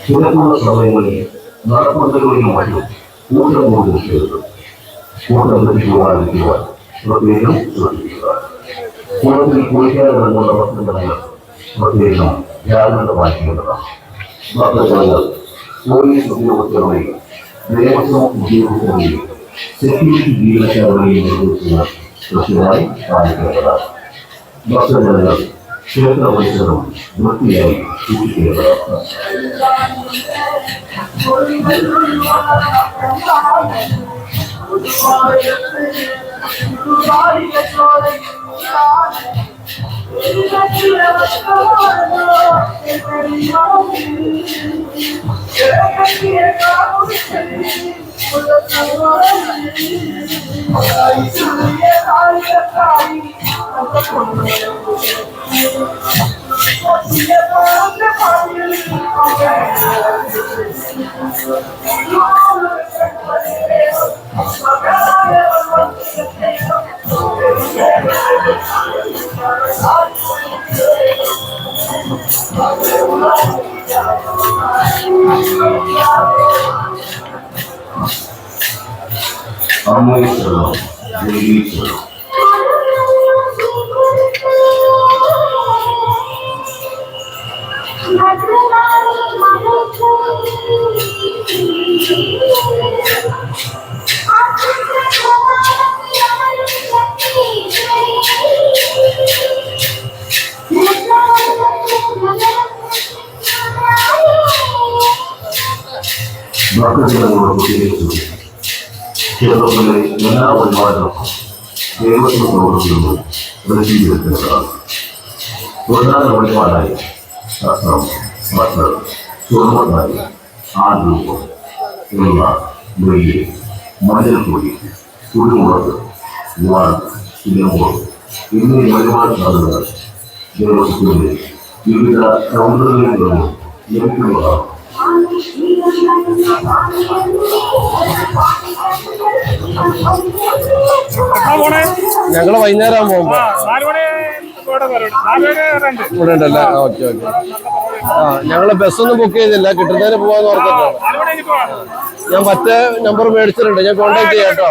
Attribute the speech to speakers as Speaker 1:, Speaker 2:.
Speaker 1: തിരക്കുള്ള സമയങ്ങളിൽ നടപ്പന്തലുകളിൽ മറ്റും കൂട്ടം കൊണ്ടിരിക്കരുത്. കൂട്ടം പോകാതിരിക്കുവാൻ പ്രത്യേകം ശ്രദ്ധിക്കുക. കുളത്തിൽ കുളിക്കാതെ ഇറങ്ങുന്ന ഭക്തജനങ്ങൾ പ്രത്യേകം ജാഗ്രത പാലിക്കേണ്ടതാണ്. ഭക്തജനങ്ങൾ പോലീസ് ഉദ്യോഗസ്ഥരുടെയും ദേവസ്വം ഉദ്യോഗസ്ഥരുടെയും സെക്യൂരിറ്റി ജീവനക്കാരുടെയും നിർദ്ദേശങ്ങൾ കൃത്യമായി പാലിക്കേണ്ടതാണ്. ഭക്തജനങ്ങൾ ക്ഷേത്ര പരിസരം വൃത്തിയായി സൂക്ഷിക്കേണ്ടതാണ്. അമ്മേശ്വരം ദേവീശ്വരം ഭക്തജനങ്ങളുടെ കുട്ടികൾക്ക് ക്ഷേത്രത്തിലെ എല്ലാ പരിപാടികൾക്കും ദേവസ്വത്തോടുകൂടി പ്രസിദ്ധീകരിക്കുന്നതാണ്. പ്രധാന വഴിപാടായി ശസ്ത്രം, ഭക്ഷണം, സ്വർണ്ണത്തായി, ആരൂപം, എണ്ണ, നെയ്യ്, മഞ്ഞൾപ്പൊടി, കുരുമുളക്, വാൾ, ഇലമുളക് എന്നീ വഴിപാട് സാധനങ്ങൾ ദേവസ്വത്തിന്റെ വിവിധ കൗണ്ടറുകളിൽ നിന്ന് ലഭിക്കുന്നതാണ്.
Speaker 2: ഞങ്ങള് വൈകുന്നേരം പോകുമ്പോ ഇവിടെ ഉണ്ടല്ലേ? Okay okay. ഞങ്ങള് ബസ്സൊന്നും ബുക്ക് ചെയ്തില്ല, കിട്ടുന്നതിന് പോവാന്ന് ഓർത്തിട്ടാണ്. ഞാൻ മറ്റേ നമ്പർ മേടിച്ചിട്ടുണ്ട്, ഞാൻ കോൺടാക്ട് ചെയ്യാം കേട്ടോ.